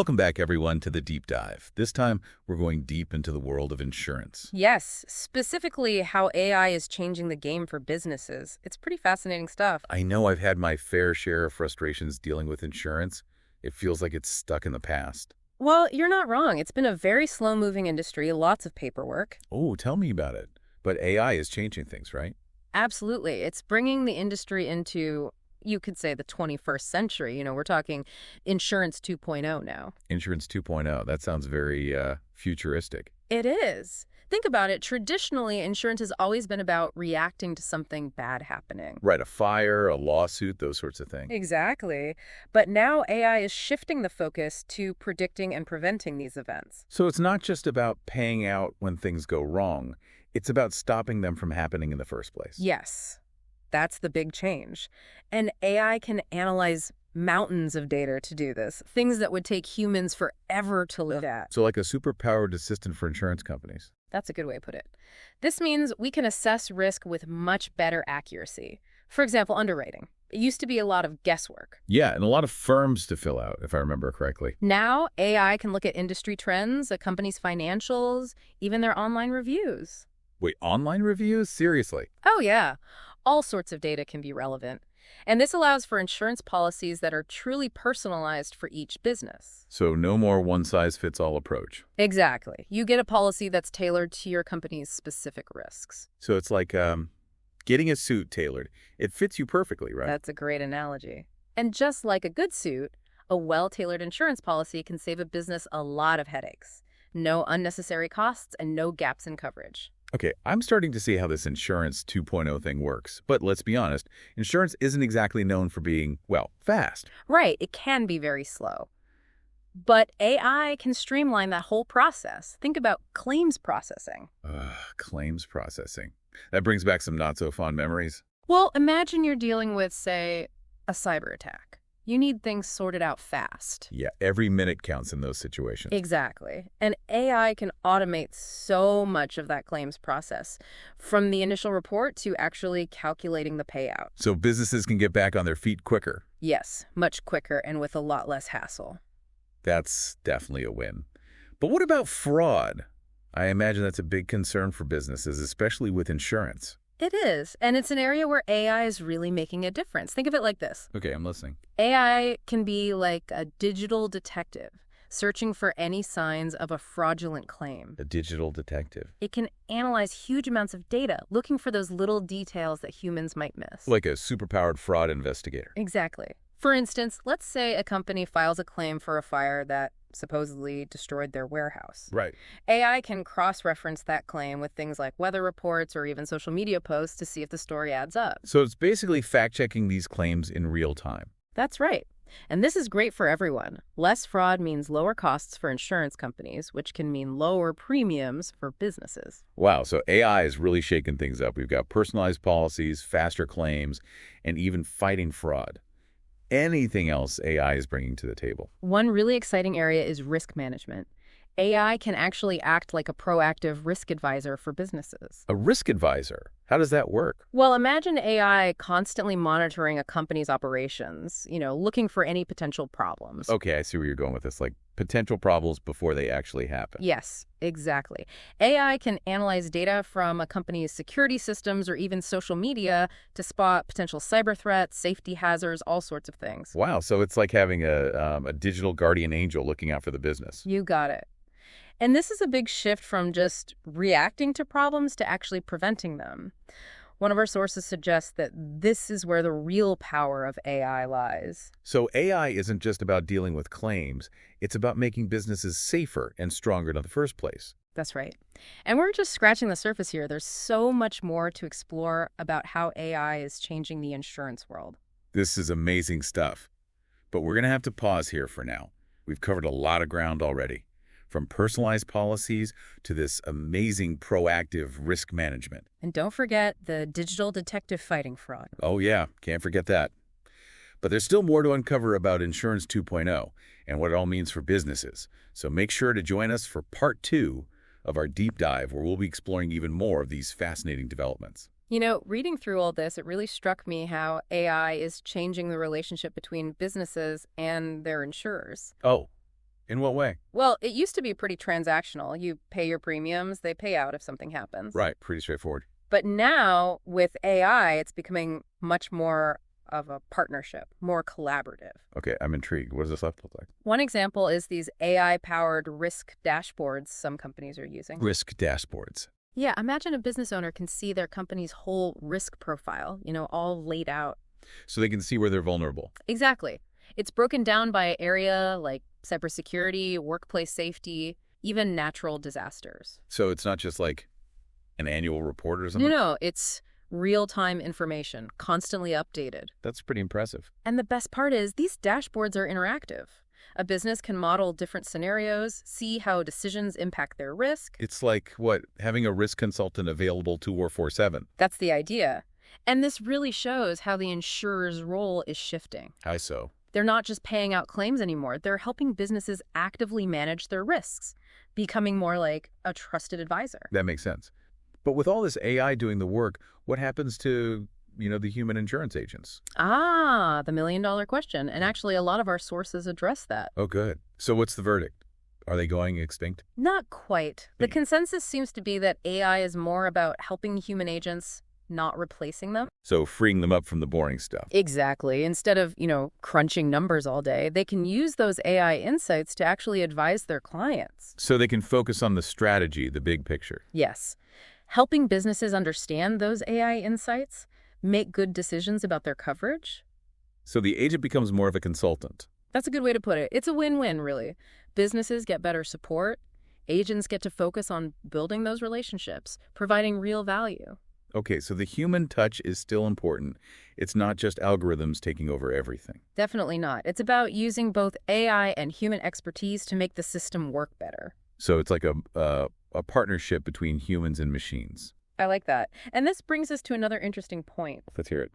Welcome back, everyone, to the Deep Dive. This time, we're going deep into the world of insurance. Yes, specifically how AI is changing the game for businesses. It's pretty fascinating stuff. I know I've had my fair share of frustrations dealing with insurance. It feels like it's stuck in the past. Well, you're not wrong. It's been a very slow-moving industry, lots of paperwork. Oh, tell me about it. But AI is changing things, right? Absolutely. It's bringing the industry into, you could say, the 21st century. We're talking insurance 2.0 now. Insurance 2.0, that sounds very futuristic. It is. Think about it. Traditionally, insurance has always been about reacting to something bad happening. Right, a fire, a lawsuit, those sorts of things. Exactly. But now AI is shifting the focus to predicting and preventing these events. So it's not just about paying out when things go wrong. It's about stopping them from happening in the first place. Yes, that's the big change. And AI can analyze mountains of data to do this, things that would take humans forever to look at. So like a superpowered assistant for insurance companies. That's a good way to put it. This means we can assess risk with much better accuracy. For example, underwriting. It used to be a lot of guesswork. Yeah, and a lot of firms to fill out, if I remember correctly. Now, AI can look at industry trends, a company's financials, even their online reviews. Wait, online reviews? Seriously? Oh, yeah. All sorts of data can be relevant. And this allows for insurance policies that are truly personalized for each business. So no more one-size-fits-all approach. Exactly. You get a policy that's tailored to your company's specific risks. So it's like getting a suit tailored. It fits you perfectly, right? That's a great analogy. And just like a good suit, a well-tailored insurance policy can save a business a lot of headaches. No unnecessary costs and no gaps in coverage. Okay, I'm starting to see how this insurance 2.0 thing works. But let's be honest, insurance isn't exactly known for being, well, fast. Right, it can be very slow. But AI can streamline that whole process. Think about claims processing. Claims processing. That brings back some not-so-fond memories. Well, imagine you're dealing with, say, a cyber attack. You need things sorted out fast. Yeah, every minute counts in those situations. Exactly. And AI can automate so much of that claims process, from the initial report to actually calculating the payout. So businesses can get back on their feet quicker. Yes, much quicker and with a lot less hassle. That's definitely a win. But what about fraud? I imagine that's a big concern for businesses, especially with insurance. It is, and it's an area where AI is really making a difference. Think of it like this. Okay, I'm listening. AI can be like a digital detective, searching for any signs of a fraudulent claim. A digital detective. It can analyze huge amounts of data, looking for those little details that humans might miss. Like a superpowered fraud investigator. Exactly. For instance, let's say a company files a claim for a fire that supposedly destroyed their warehouse. Right. AI can cross-reference that claim with things like weather reports or even social media posts to see if the story adds up. So it's basically fact-checking these claims in real time. That's right. And this is great for everyone. Less fraud means lower costs for insurance companies, which can mean lower premiums for businesses. Wow, so AI is really shaking things up. We've got personalized policies, faster claims, and even fighting fraud. Anything else AI is bringing to the table? One really exciting area is risk management. AI can actually act like a proactive risk advisor for businesses. A risk advisor? How does that work? Well, imagine AI constantly monitoring a company's operations, looking for any potential problems. Okay, I see where you're going with this, like potential problems before they actually happen. Yes, exactly. AI can analyze data from a company's security systems or even social media to spot potential cyber threats, safety hazards, all sorts of things. Wow, so it's like having a digital guardian angel looking out for the business. You got it. And this is a big shift from just reacting to problems to actually preventing them. One of our sources suggests that this is where the real power of AI lies. So AI isn't just about dealing with claims. It's about making businesses safer and stronger in the first place. That's right. And we're just scratching the surface here. There's so much more to explore about how AI is changing the insurance world. This is amazing stuff. But we're going to have to pause here for now. We've covered a lot of ground already. From personalized policies to this amazing proactive risk management. And don't forget the digital detective fighting fraud. Oh yeah, can't forget that. But there's still more to uncover about Insurance 2.0 and what it all means for businesses. So make sure to join us for part 2 of our deep dive, where we'll be exploring even more of these fascinating developments. Reading through all this, it really struck me how AI is changing the relationship between businesses and their insurers. Oh, In what way? Well, it used to be pretty transactional. You pay your premiums, they pay out if something happens. Right, pretty straightforward. But now, with AI, it's becoming much more of a partnership, more collaborative. Okay, I'm intrigued. What does this look like? One example is these AI-powered risk dashboards some companies are using. Risk dashboards. Yeah, imagine a business owner can see their company's whole risk profile, all laid out. So they can see where they're vulnerable. Exactly. It's broken down by area like cybersecurity, workplace safety, even natural disasters. So it's not just like an annual report or something? No, it's real-time information, constantly updated. That's pretty impressive. And the best part is these dashboards are interactive. A business can model different scenarios, see how decisions impact their risk. It's like, what, having a risk consultant available 24/7. That's the idea. And this really shows how the insurer's role is shifting. How so? They're not just paying out claims anymore. They're helping businesses actively manage their risks, becoming more like a trusted advisor. That makes sense. But with all this AI doing the work, what happens to, the human insurance agents? Ah, the million-dollar question. And actually, a lot of our sources address that. Oh, good. So what's the verdict? Are they going extinct? Not quite. The consensus seems to be that AI is more about helping human agents, not replacing them. So freeing them up from the boring stuff. Exactly. Instead of, crunching numbers all day, they can use those AI insights to actually advise their clients. So they can focus on the strategy, the big picture. Yes. Helping businesses understand those AI insights, make good decisions about their coverage. So the agent becomes more of a consultant. That's a good way to put it. It's a win-win, really. Businesses get better support. Agents get to focus on building those relationships, providing real value. Okay, so the human touch is still important. It's not just algorithms taking over everything. Definitely not. It's about using both AI and human expertise to make the system work better. So it's like a partnership between humans and machines. I like that. And this brings us to another interesting point. Let's hear it.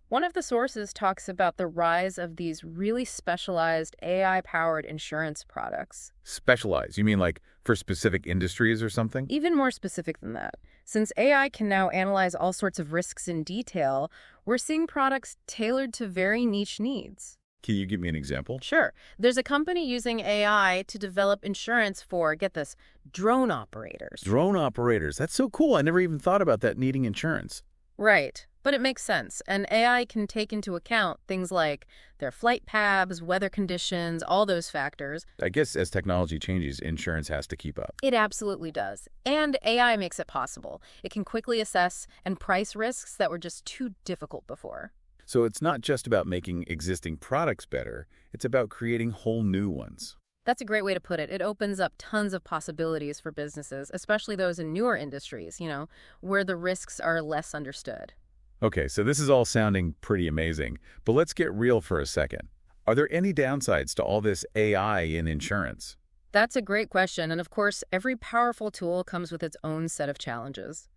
One of the sources talks about the rise of these really specialized AI-powered insurance products. Specialized? You mean like for specific industries or something? Even more specific than that. Since AI can now analyze all sorts of risks in detail, we're seeing products tailored to very niche needs. Can you give me an example? Sure. There's a company using AI to develop insurance for, get this, drone operators. Drone operators. That's so cool. I never even thought about that needing insurance. Right. But it makes sense. And AI can take into account things like their flight paths, weather conditions, all those factors. I guess as technology changes, insurance has to keep up. It absolutely does. And AI makes it possible. It can quickly assess and price risks that were just too difficult before. So it's not just about making existing products better, it's about creating whole new ones. That's a great way to put it. It opens up tons of possibilities for businesses, especially those in newer industries, where the risks are less understood. Okay, so this is all sounding pretty amazing, but let's get real for a second. Are there any downsides to all this AI in insurance? That's a great question, and of course, every powerful tool comes with its own set of challenges.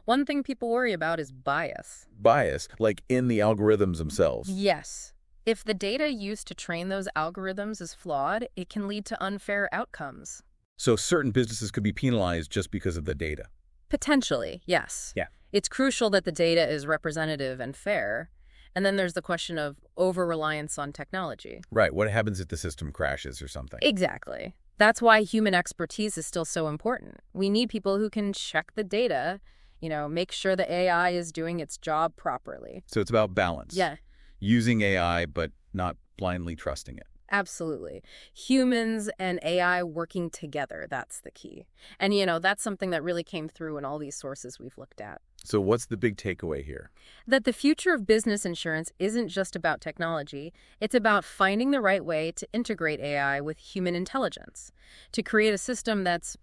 One thing people worry about is bias. Bias, like in the algorithms themselves. Yes. If the data used to train those algorithms is flawed, it can lead to unfair outcomes. So certain businesses could be penalized just because of the data. Potentially, yes. Yeah. It's crucial that the data is representative and fair. And then there's the question of over-reliance on technology. Right. What happens if the system crashes or something? Exactly. That's why human expertise is still so important. We need people who can check the data, make sure the AI is doing its job properly. So it's about balance. Yeah. Using AI, but not blindly trusting it. Absolutely. Humans and AI working together, that's the key. And, that's something that really came through in all these sources we've looked at. So what's the big takeaway here? That the future of business insurance isn't just about technology. It's about finding the right way to integrate AI with human intelligence, to create a system that's,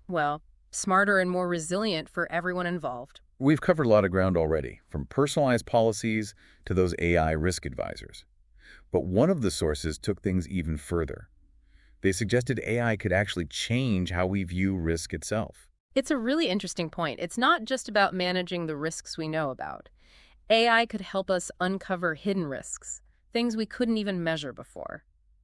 smarter and more resilient for everyone involved. We've covered a lot of ground already, from personalized policies to those AI risk advisors. But one of the sources took things even further. They suggested AI could actually change how we view risk itself. It's a really interesting point. It's not just about managing the risks we know about. AI could help us uncover hidden risks, things we couldn't even measure before.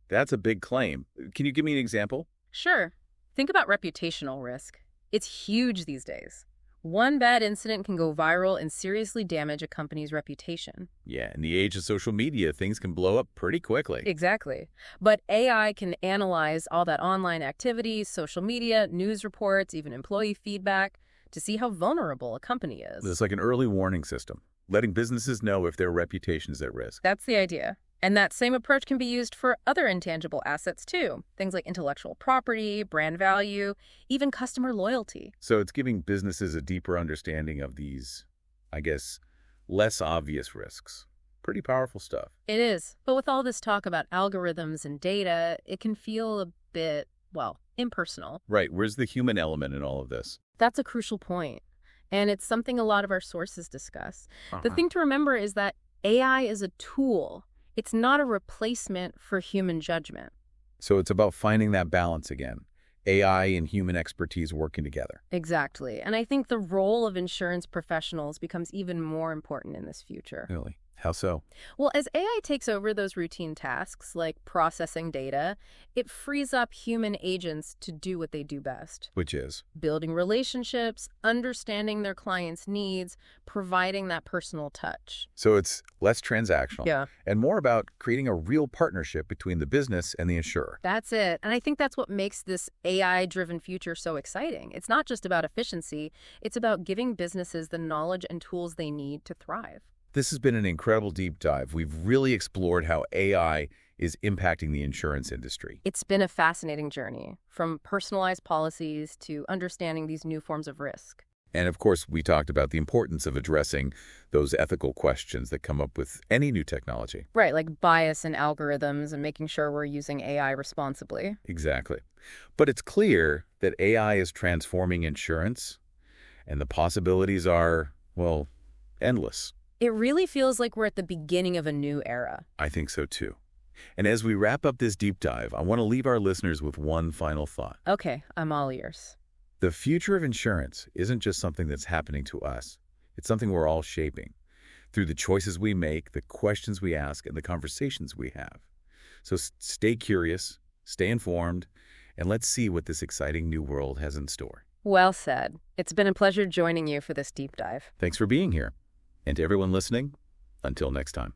That's a big claim. Can you give me an example? Sure. Think about reputational risk. It's huge these days. One bad incident can go viral and seriously damage a company's reputation. Yeah, in the age of social media, things can blow up pretty quickly. Exactly. But AI can analyze all that online activity, social media, news reports, even employee feedback to see how vulnerable a company is. It's like an early warning system, letting businesses know if their reputation is at risk. That's the idea. And that same approach can be used for other intangible assets too. Things like intellectual property, brand value, even customer loyalty. So it's giving businesses a deeper understanding of these, I guess, less obvious risks. Pretty powerful stuff. It is. But with all this talk about algorithms and data, it can feel a bit, well, impersonal. Right. Where's the human element in all of this? That's a crucial point. And it's something a lot of our sources discuss. The thing to remember is that AI is a tool. It's not a replacement for human judgment. So it's about finding that balance again. AI and human expertise working together. Exactly. And I think the role of insurance professionals becomes even more important in this future. Really? How so? Well, as AI takes over those routine tasks, like processing data, it frees up human agents to do what they do best. Which is? Building relationships, understanding their clients' needs, providing that personal touch. So it's less transactional. Yeah. And more about creating a real partnership between the business and the insurer. That's it. And I think that's what makes this AI-driven future so exciting. It's not just about efficiency. It's about giving businesses the knowledge and tools they need to thrive. This has been an incredible deep dive. We've really explored how AI is impacting the insurance industry. It's been a fascinating journey, from personalized policies to understanding these new forms of risk. And of course, we talked about the importance of addressing those ethical questions that come up with any new technology. Right, like bias in algorithms and making sure we're using AI responsibly. Exactly. But it's clear that AI is transforming insurance, and the possibilities are, well, endless. It really feels like we're at the beginning of a new era. I think so too. And as we wrap up this deep dive, I want to leave our listeners with one final thought. Okay, I'm all ears. The future of insurance isn't just something that's happening to us. It's something we're all shaping through the choices we make, the questions we ask, and the conversations we have. So stay curious, stay informed, and let's see what this exciting new world has in store. Well said. It's been a pleasure joining you for this deep dive. Thanks for being here. And to everyone listening, until next time.